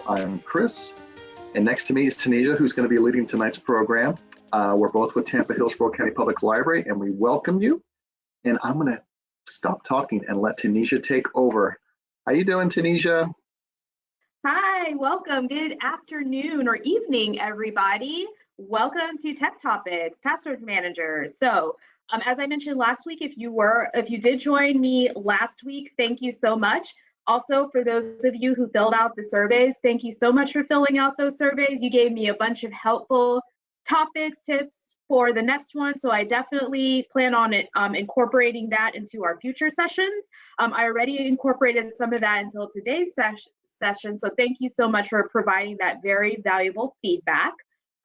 I'm Chris, and next to me is Tanisha, who's going to be leading tonight's program. We're both with Tampa Hillsborough County Public Library, and we welcome you. And I'm going to stop talking and let Tanisha take over. How you doing, Tanisha? Hi, welcome. Good afternoon or evening, everybody. Welcome to Tech Topics, Password Manager. So, as I mentioned last week, if you did join me last week, thank you so much. Also, for those of you who filled out the surveys, thank you so much for filling out those surveys. You gave me a bunch of helpful topics, tips for the next one. So I definitely plan on incorporating that into our future sessions. I already incorporated some of that until today's session. So thank you so much for providing that very valuable feedback.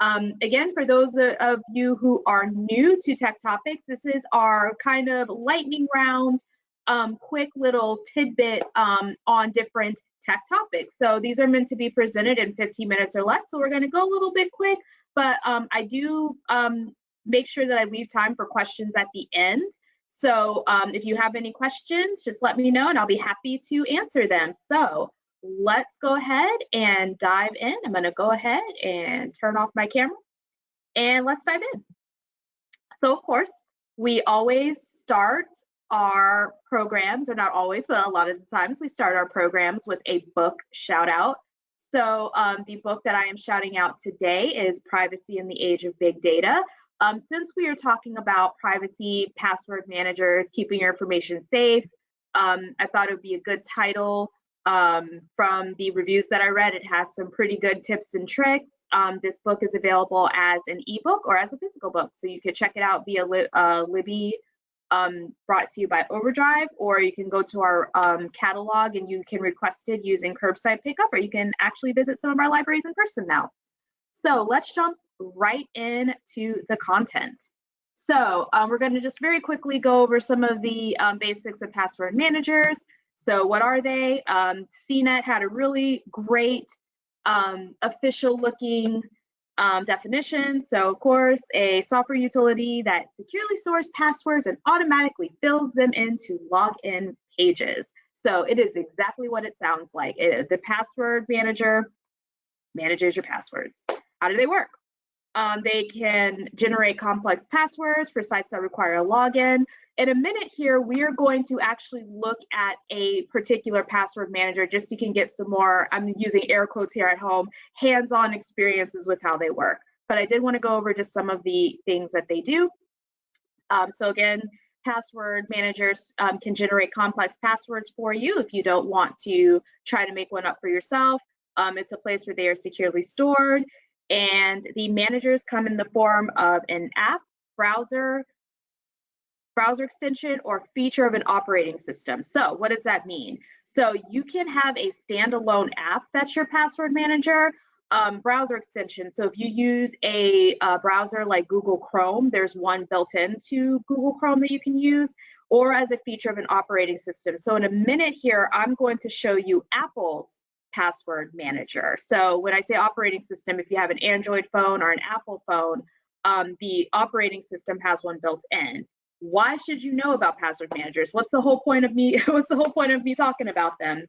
Again, for those of you who are new to Tech Topics, this is our kind of lightning round, quick little tidbit on different tech topics. So these are meant to be presented in 15 minutes or less. So we're going to go a little bit quick, but I do make sure that I leave time for questions at the end. So if you have any questions, just let me know and I'll be happy to answer them. So let's go ahead and dive in. I'm going to go ahead and turn off my camera and let's dive in. So of course, we always start our programs, or not always, but a lot of the times we start our programs with a book shout out. So the book that I am shouting out today is Privacy in the Age of Big Data. Since we are talking about privacy, password managers, keeping your information safe, I thought it would be a good title. From the reviews that I read, it has some pretty good tips and tricks. This book is available as an ebook or as a physical book, so you could check it out via Libby, brought to you by Overdrive, or you can go to our catalog and you can request it using curbside pickup, or you can actually visit some of our libraries in person now. So let's jump right into the content. So we're going to just very quickly go over some of the basics of password managers. So what are they? CNET had a really great official looking definition. So of course, a software utility that securely stores passwords and automatically fills them into login pages. So it is exactly what it sounds like. The password manager manages your passwords. How do they work? They can generate complex passwords for sites that require a login. In a minute here, we are going to actually look at a particular password manager just so you can get some more, I'm using air quotes here at home, hands-on experiences with how they work. But I did want to go over just some of the things that they do. So again, password managers can generate complex passwords for you if you don't want to try to make one up for yourself. It's a place where they are securely stored. And the managers come in the form of an app, browser extension, or feature of an operating system. So what does that mean? So you can have a standalone app that's your password manager, browser extension. So if you use a browser like Google Chrome, there's one built into Google Chrome that you can use, or as a feature of an operating system. So in a minute here, I'm going to show you Apple's password manager. So when I say operating system, if you have an Android phone or an Apple phone, the operating system has one built in. Why should you know about password managers? What's the whole point of me talking about them?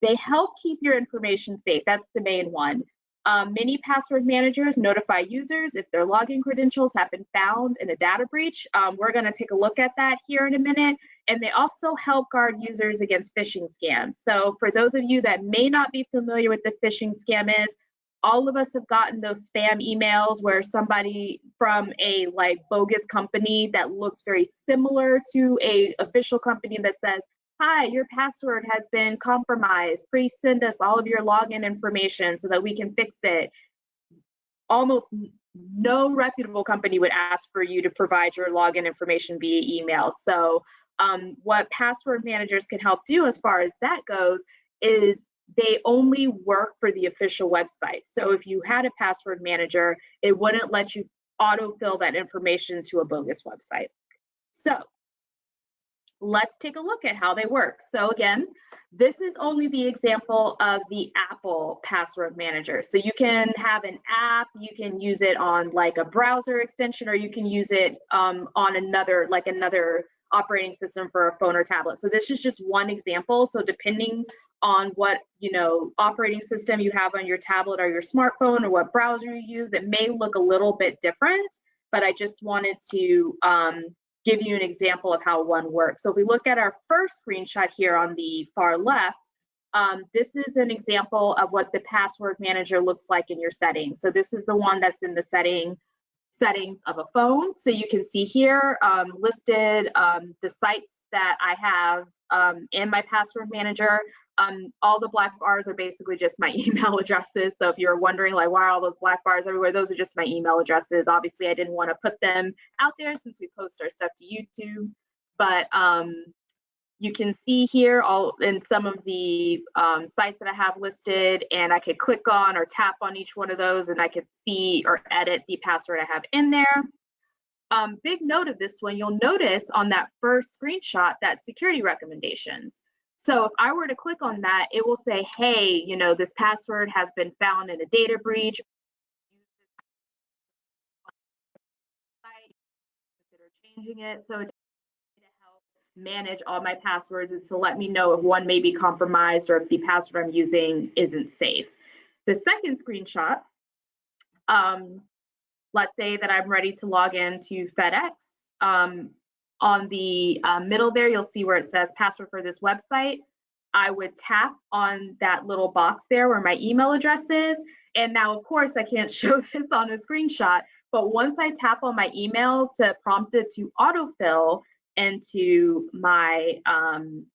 They help keep your information safe. That's the main one. Many password managers notify users if their login credentials have been found in a data breach. We're going to take a look at that here in a minute. And they also help guard users against phishing scams. So for those of you that may not be familiar with the phishing scam is, all of us have gotten those spam emails where somebody from a bogus company that looks very similar to a official company that says, hi, your password has been compromised. Please send us all of your login information so that we can fix it. Almost no reputable company would ask for you to provide your login information via email. So what password managers can help do as far as that goes is they only work for the official website. So if you had a password manager, it wouldn't let you autofill that information to a bogus website. So let's take a look at how they work. So again, this is only the example of the Apple password manager. So you can have an app, you can use it on a browser extension, or you can use it on another operating system for a phone or tablet. So this is just one example. So depending on what, you know, operating system you have on your tablet or your smartphone, or what browser you use, it may look a little bit different, but I just wanted to give you an example of how one works. So if we look at our first screenshot here on the far left, this is an example of what the password manager looks like in your settings. So this is the one that's in the settings of a phone. So you can see here listed the sites that I have in my password manager. All the black bars are basically just my email addresses. So if you're wondering like, why are all those black bars everywhere, those are just my email addresses. Obviously, I didn't want to put them out there since we post our stuff to YouTube, but you can see here all in some of the sites that I have listed, and I could click on or tap on each one of those, and I could see or edit the password I have in there. Big note of this one, you'll notice on that first screenshot that security recommendations. So if I were to click on that, it will say, hey, you know, this password has been found in a data breach. Consider changing it. So to help manage all my passwords and to let me know if one may be compromised or if the password I'm using isn't safe. The second screenshot, let's say that I'm ready to log into FedEx. On the middle there, you'll see where it says password for this website. I would tap on that little box there where my email address is. And now, of course, I can't show this on a screenshot, but once I tap on my email to prompt it to autofill into my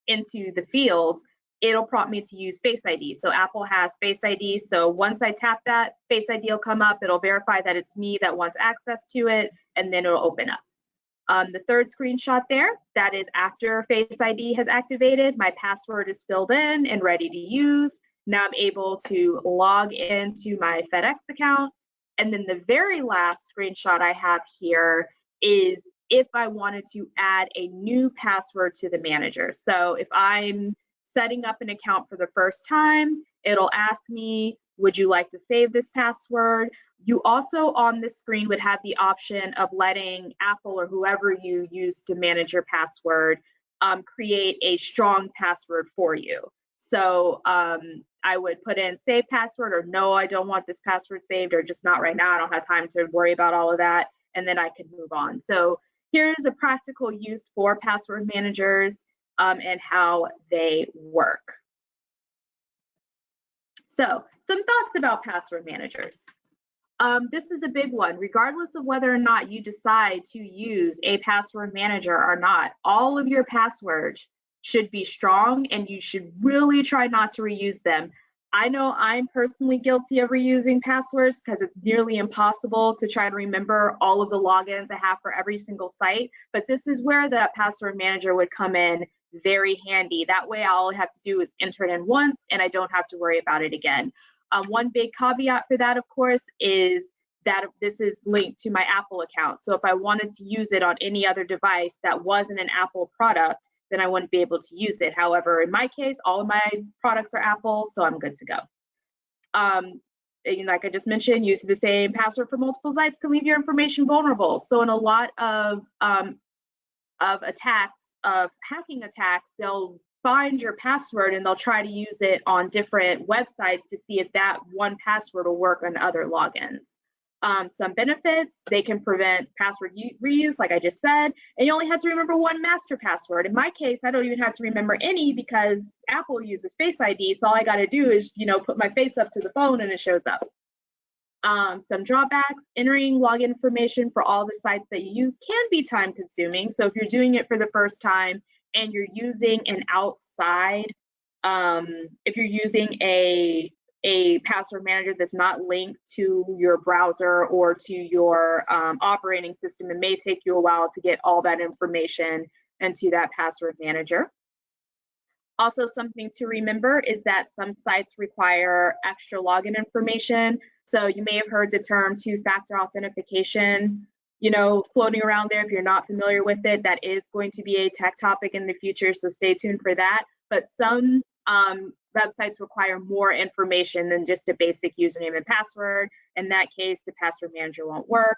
into the fields, it'll prompt me to use Face ID. So Apple has Face ID. So once I tap that, Face ID will come up. It'll verify that it's me that wants access to it, and then it'll open up. The third screenshot there, that is after Face ID has activated, my password is filled in and ready to use. Now I'm able to log into my FedEx account. And then the very last screenshot I have here is if I wanted to add a new password to the manager. So if I'm setting up an account for the first time, it'll ask me, would you like to save this password? You also on the screen would have the option of letting Apple or whoever you use to manage your password create a strong password for you. So I would put in save password, or no, I don't want this password saved, or just not right now, I don't have time to worry about all of that, and then I could move on. So here's a practical use for password managers and how they work. So some thoughts about password managers. This is a big one. Regardless of whether or not you decide to use a password manager or not, all of your passwords should be strong, and you should really try not to reuse them. I know I'm personally guilty of reusing passwords because it's nearly impossible to try to remember all of the logins I have for every single site, but this is where the password manager would come in very handy. That way all I have to do is enter it in once and I don't have to worry about it again. One big caveat for that, of course, is that this is linked to my Apple account. So if I wanted to use it on any other device that wasn't an Apple product, then I wouldn't be able to use it. However, in my case, all of my products are Apple, so I'm good to go. Like I just mentioned, using the same password for multiple sites can leave your information vulnerable. So in a lot of attacks, of hacking attacks, they'll find your password and they'll try to use it on different websites to see if that one password will work on other logins. Some benefits, they can prevent password reuse, like I just said, and you only have to remember one master password. In my case, I don't even have to remember any because Apple uses Face ID, so all I got to do is, put my face up to the phone and it shows up. Some drawbacks, entering login information for all the sites that you use can be time consuming. So if you're doing it for the first time and you're using an outside, if you're using a password manager that's not linked to your browser or to your operating system, it may take you a while to get all that information into that password manager. Also, something to remember is that some sites require extra login information. So you may have heard the term two-factor authentication, floating around there. If you're not familiar with it, that is going to be a tech topic in the future, so stay tuned for that. But some websites require more information than just a basic username and password. In that case, the password manager won't work.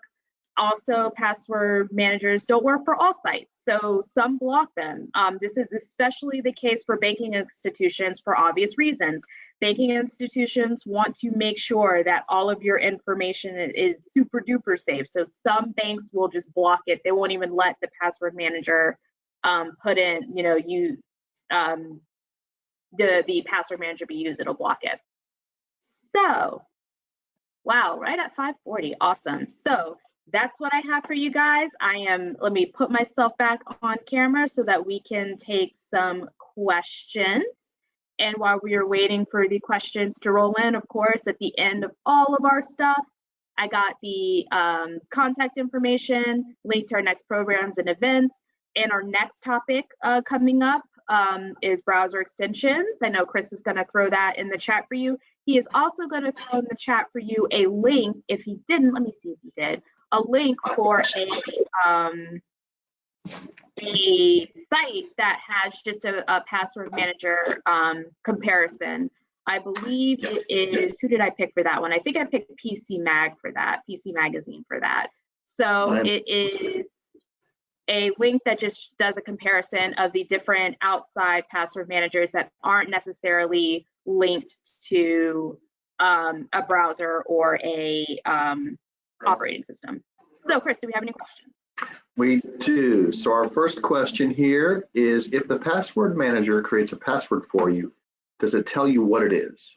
Also, password managers don't work for all sites, so some block them. This is especially the case for banking institutions for obvious reasons. Banking institutions want to make sure that all of your information is super duper safe. So some banks will just block it. They won't even let the password manager put in, the password manager be used. It'll block it. So, wow, right at 5:40, awesome. So that's what I have for you guys. Let me put myself back on camera so that we can take some questions. And while we are waiting for the questions to roll in, of course, at the end of all of our stuff, I got the contact information, link to our next programs and events. And our next topic coming up is browser extensions. I know Chris is going to throw that in the chat for you. He is also going to throw in the chat for you a link. If he didn't, let me see if he did. A link for a site that has just a password manager comparison. I believe it is, who did I pick for that one? I think I picked PC Mag for that, PC Magazine for that. So it is a link that just does a comparison of the different outside password managers that aren't necessarily linked to a browser or a operating system. So Chris, do we have any questions? We do. So our first question here is, if the password manager creates a password for you, does it tell you what it is?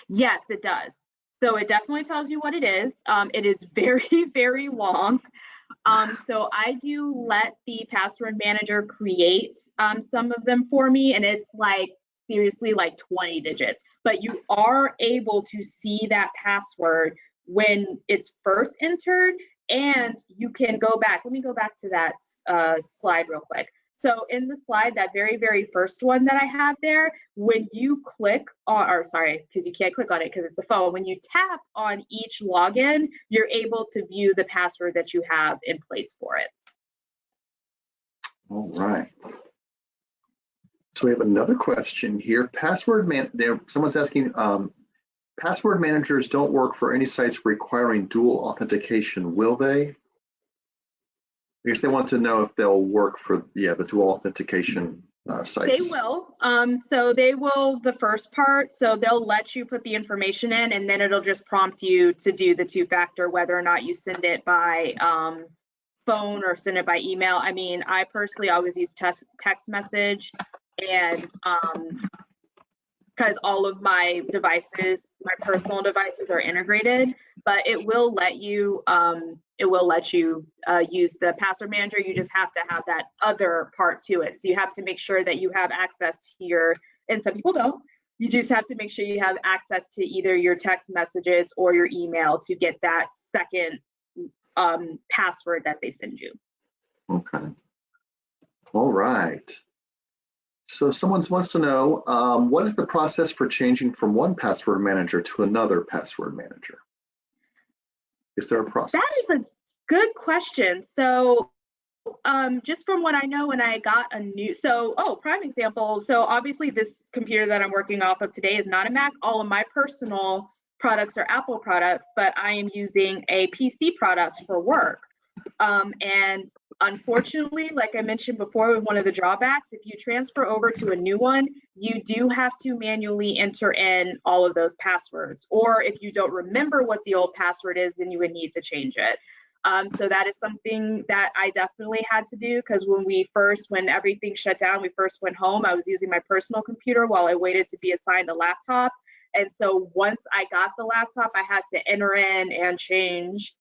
Yes, it does. So it definitely tells you what it is. It is very, very long. So I do let the password manager create some of them for me, and it's like seriously like 20 digits. But you are able to see that password when it's first entered, and you can go back. Let me go back to that slide real quick. So in the slide, that very, very first one that I have there, when you click on, or sorry, because you can't click on it because it's a phone, when you tap on each login, you're able to view the password that you have in place for it. All right. So we have another question here. Someone's asking, password managers don't work for any sites requiring dual authentication, will they? I guess they want to know if they'll work for the dual authentication sites. They will. So they will, the first part, so they'll let you put the information in, and then it'll just prompt you to do the two-factor, whether or not you send it by phone or send it by email. I mean, I personally always use text message, and because all of my devices, my personal devices, are integrated, but it will let you use the password manager. You just have to have that other part to it. So you have to make sure that you have access to your, and some people don't, you just have to make sure you have access to either your text messages or your email to get that second password that they send you. Okay. All right. So someone wants to know, what is the process for changing from one password manager to another password manager? Is there a process? That is a good question. So just from what I know, when I got a new, prime example. So obviously this computer that I'm working off of today is not a Mac. All of my personal products are Apple products, but I am using a PC product for work. And unfortunately, like I mentioned before, one of the drawbacks, if you transfer over to a new one, you do have to manually enter in all of those passwords. Or if you don't remember what the old password is, then you would need to change it. So that is something that I definitely had to do, because when everything shut down, we first went home, I was using my personal computer while I waited to be assigned a laptop. And so once I got the laptop, I had to enter in and change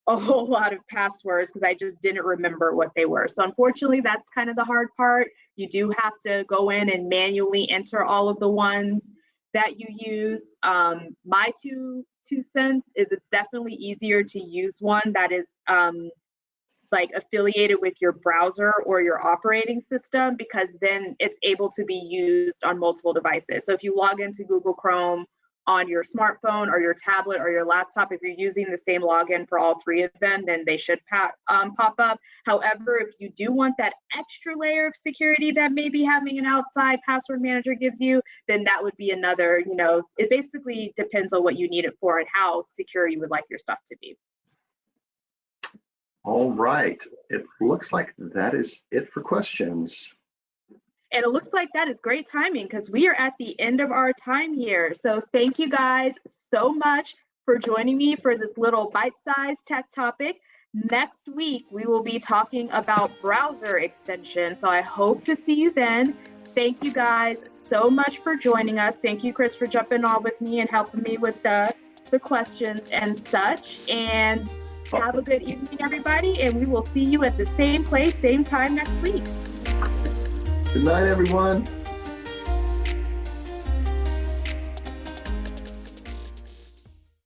a whole lot of passwords because I just didn't remember what they were. So unfortunately, that's kind of the hard part. You do have to go in and manually enter all of the ones that you use. My two cents is it's definitely easier to use one that is like affiliated with your browser or your operating system, because then it's able to be used on multiple devices. So if you log into Google Chrome on your smartphone or your tablet or your laptop, if you're using the same login for all three of them, then they should pop up. However, if you do want that extra layer of security that maybe having an outside password manager gives you, then that would be another, it basically depends on what you need it for and how secure you would like your stuff to be. All right. It looks like that is it for questions. And it looks like that is great timing because we are at the end of our time here. So thank you guys so much for joining me for this little bite-sized tech topic. Next week, we will be talking about browser extensions. So I hope to see you then. Thank you guys so much for joining us. Thank you, Chris, for jumping on with me and helping me with the questions and such. And have a good evening, everybody. And we will see you at the same place, same time next week. Good night, everyone.